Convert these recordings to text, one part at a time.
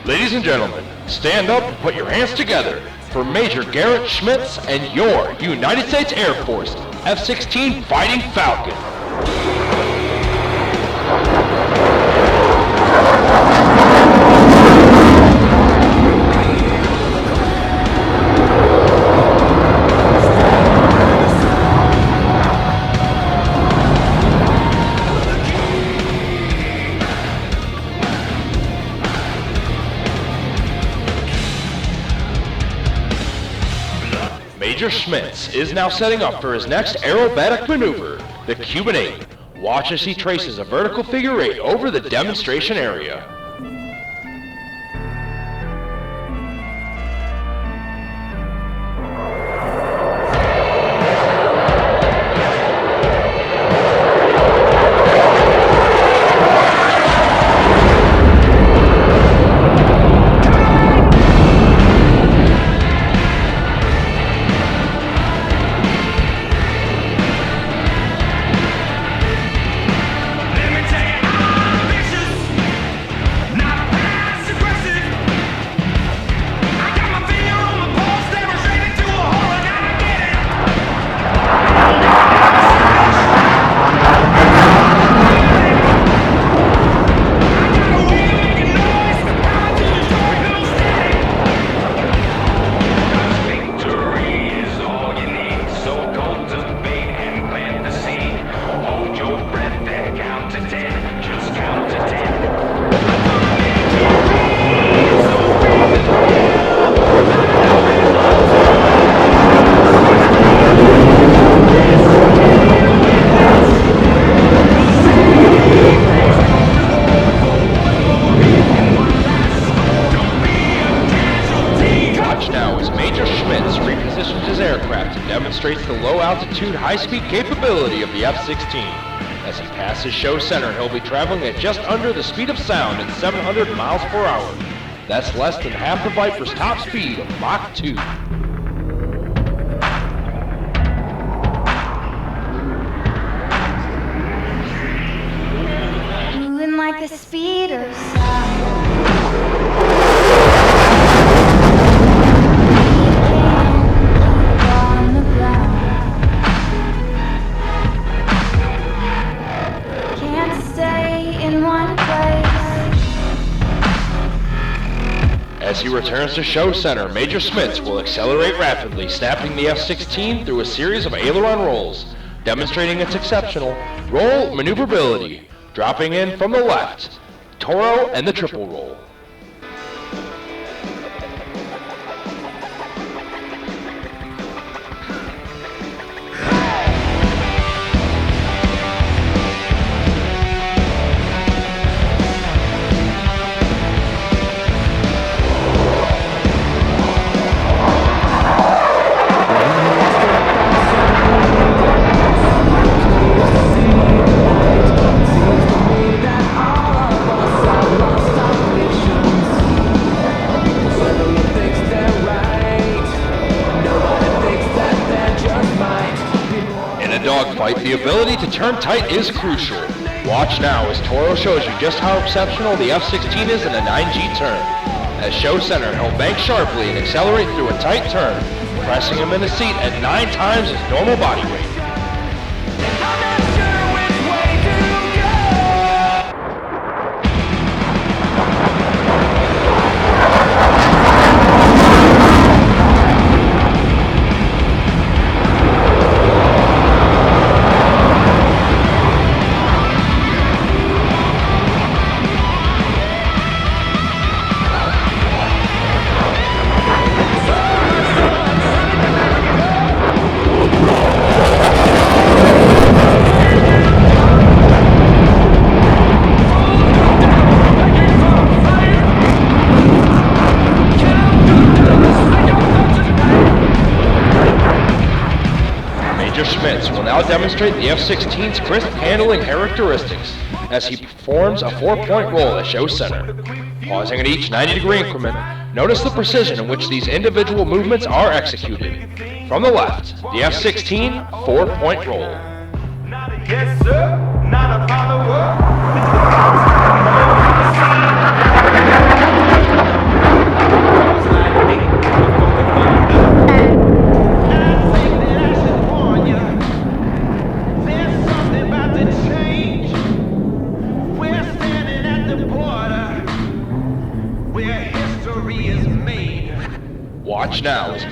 Ladies and gentlemen, stand up and put your hands together for Major Garrett Schmitz and your United States Air Force F-16 Fighting Falcon. Major Schmitz is now setting up for his next aerobatic maneuver, the Cuban 8. Watch as he traces a vertical figure 8 over the demonstration area. Demonstrates the low-altitude, high-speed capability of the F-16. As he passes show center, he'll be traveling at just under the speed of sound at 700 miles per hour. That's less than half the Viper's top speed of Mach 2. Moving like a speed of sound. As he returns to show center, Major Schmitz will accelerate rapidly, snapping the F-16 through a series of aileron rolls, demonstrating its exceptional roll maneuverability, dropping in from the left, Toro and the triple roll. Dogfight, the ability to turn tight is crucial. Watch now as Toro shows you just how exceptional the F-16 is in a 9G turn. As show center, he'll bank sharply and accelerate through a tight turn, pressing him in the seat at 9 times his normal body weight. Schmitz will now demonstrate the F-16's crisp handling characteristics as he performs a 4-point roll at show center. Pausing at each 90-degree increment, notice the precision in which these individual movements are executed. From the left, the F-16 4-point roll. Yes, sir. Not a follower.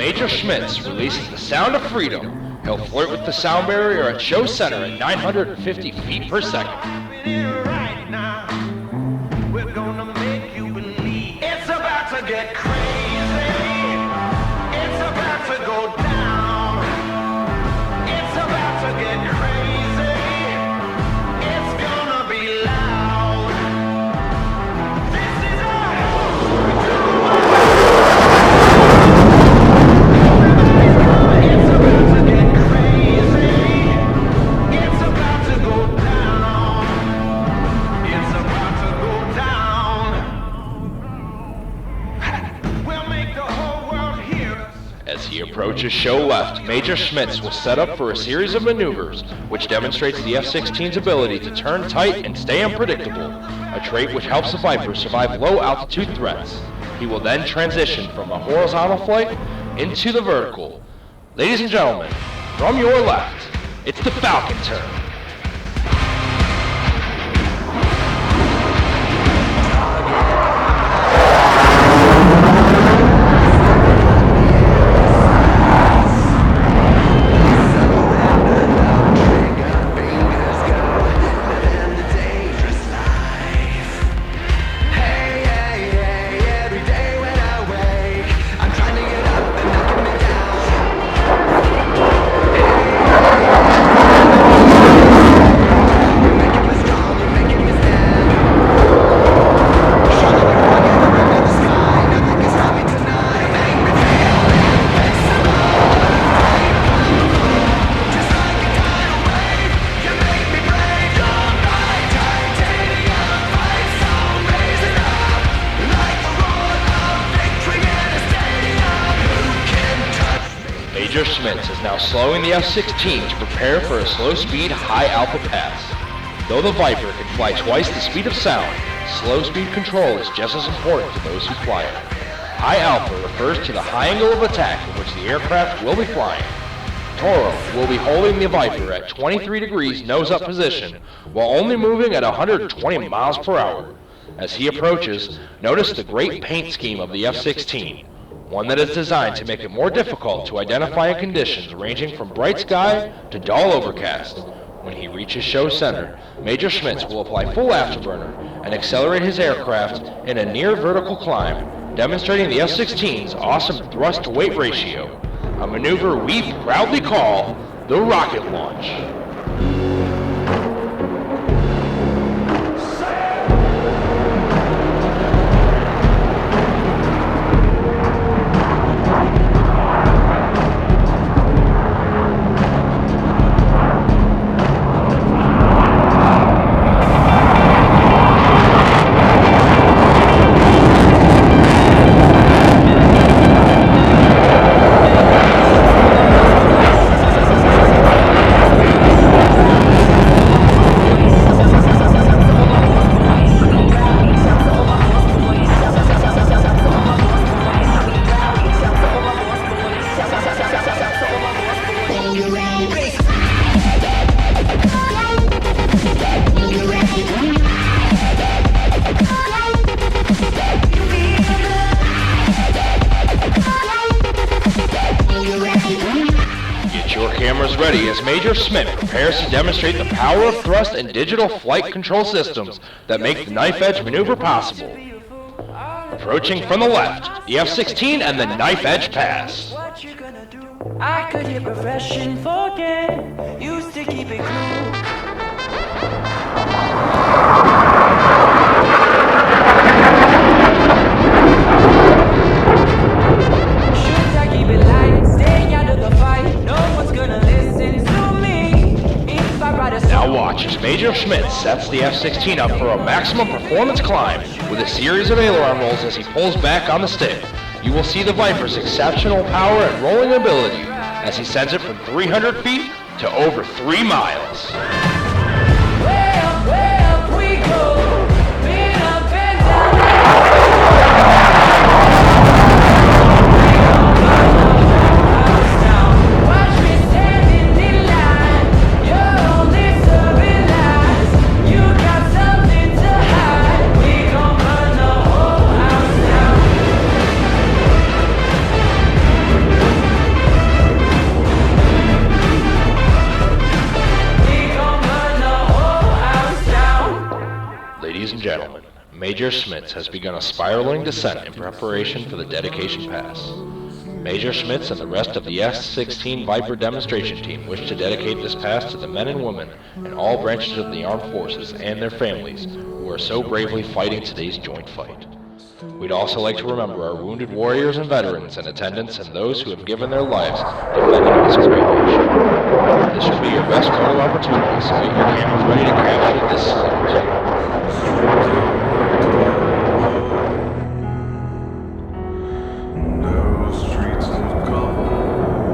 Major Schmitz releases the sound of freedom, he'll flirt with the sound barrier at show center at 950 feet per second. Right now, we're gonna make you believe it's about to get crazy. It's about to go down. It's about to get crazy. It's gonna be loud. This is it's about to get crazy. It's about to go down. It's about to go down. We'll make the whole world hear us. As he approaches show left, Major Schmitz will set up for a series of maneuvers, which demonstrates the F-16's ability to turn tight and stay unpredictable, a trait which helps the Viper survive low-altitude threats. He will then transition from a horizontal flight into the vertical. Ladies and gentlemen, from your left, it's the Falcon turn. Major Schmitz is now slowing the F-16 to prepare for a slow-speed, high-alpha pass. Though the Viper can fly twice the speed of sound, slow-speed control is just as important to those who fly it. High alpha refers to the high angle of attack in which the aircraft will be flying. Toro will be holding the Viper at 23 degrees nose-up position while only moving at 120 miles per hour. As he approaches, notice the great paint scheme of the F-16. One that is designed to make it more difficult to identify in conditions ranging from bright sky to dull overcast. When he reaches show center, Major Schmitz will apply full afterburner and accelerate his aircraft in a near vertical climb, demonstrating the F-16's awesome thrust-to-weight ratio, a maneuver we proudly call the rocket launch. Cameras ready as Major Schmitz prepares to demonstrate the power of thrust and digital flight control systems that make the knife edge maneuver possible. Approaching from the left, the F-16 and the knife edge pass. What you gonna do? I could hit refresh and forget. Used to keep it cool. Should I keep it light? Staying out of the fight. No one's gonna listen to me. If I write a song. Now watch as Major Schmitz sets the F-16 up for a maximum performance climb with a series of aileron rolls as he pulls back on the stick. You will see the Viper's exceptional power and rolling ability as he sends it from 300 feet to over 3 miles. Way up we go. Been up and down. Watch me standing in line. You're only serving lies. You got something to hide. We gon' burn the whole house down. Major Schmitz has begun a spiraling descent in preparation for the dedication pass. Major Schmitz and the rest of the F-16 Viper demonstration team wish to dedicate this pass to the men and women in all branches of the armed forces and their families who are so bravely fighting today's joint fight. We'd also like to remember our wounded warriors and veterans in attendance and those who have given their lives defending this great nation. This should be your best photo opportunity, so get your cameras ready to capture this salute. Narrow streets of cobblestone,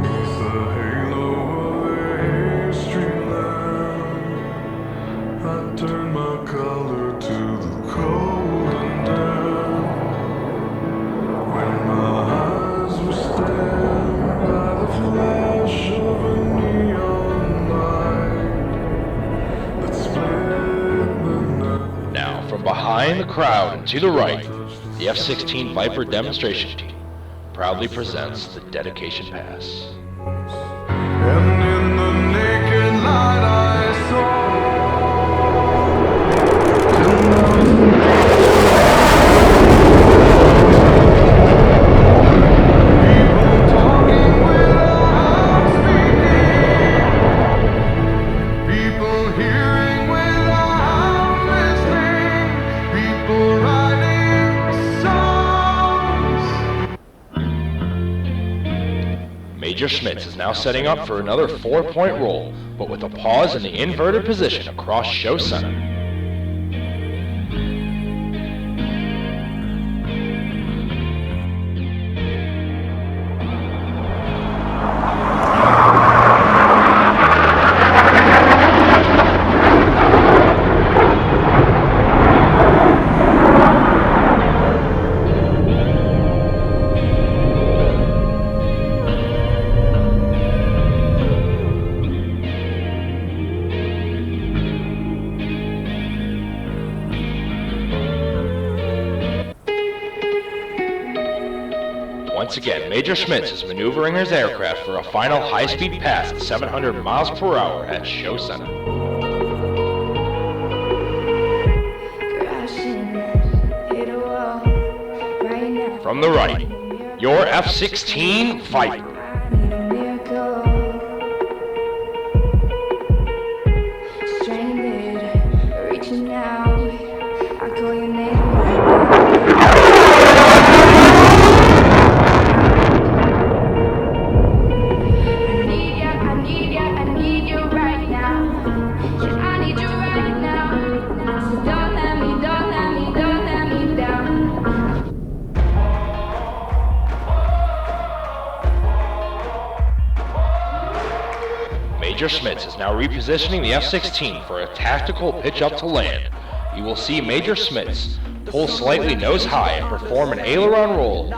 'neath the halo of a street lamp, I turn my collar to the cold and damp. When my eyes were stabbed by the flash of a neon light that split the night. Now, from behind the crowd and to the right, the F-16 Viper demonstration team proudly presents the dedication pass. And in the naked light I saw 10,000 people talking without speaking, people hearing without listening, people writing songs. Major Schmitz is now setting up for another 4-point roll, but with a pause in the inverted position across show center. Once again, Major Schmitz is maneuvering his aircraft for a final high-speed pass at 700 miles per hour at show center. Crashing, hit a wall, right now. From the right, your F-16 Viper. I need a miracle. Stranded, reaching out. I call your name right now. I need you right now. Yeah, I need you right now. So don't let me down. Major Schmitz is now repositioning the F-16 for a tactical pitch up to land. You will see Major Schmitz pull slightly nose high and perform an aileron roll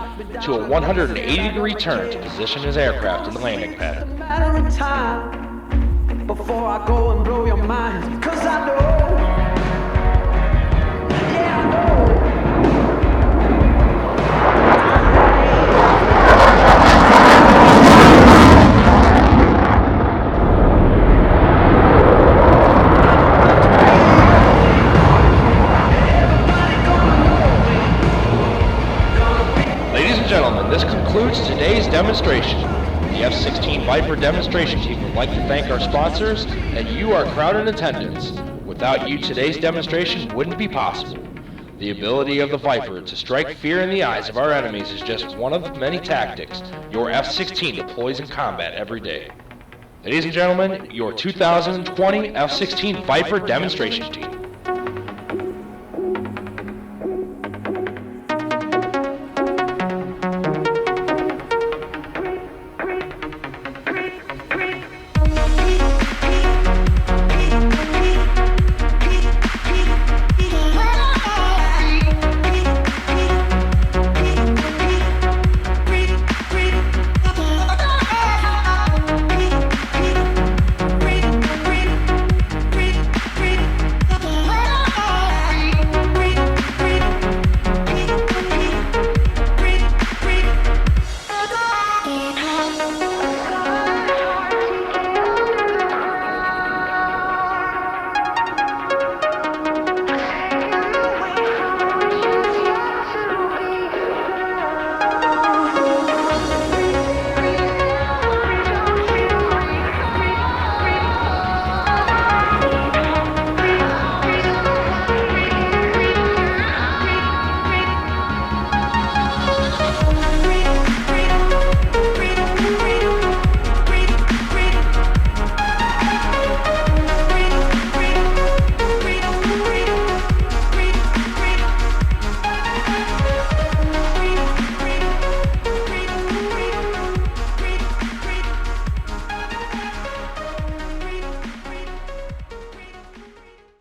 to a 180-degree turn to position his aircraft in the landing pattern. Matter of time before I go and blow your mind, 'cause I know, yeah, I know. Ladies and gentlemen, this concludes today's demonstration. The F-16 Viper demonstration team would like to thank our sponsors and you, our crowd in attendance. Without you, today's demonstration wouldn't be possible. The ability of the Viper to strike fear in the eyes of our enemies is just one of the many tactics your F-16 deploys in combat every day. Ladies and gentlemen, your 2020 F-16 Viper demonstration team.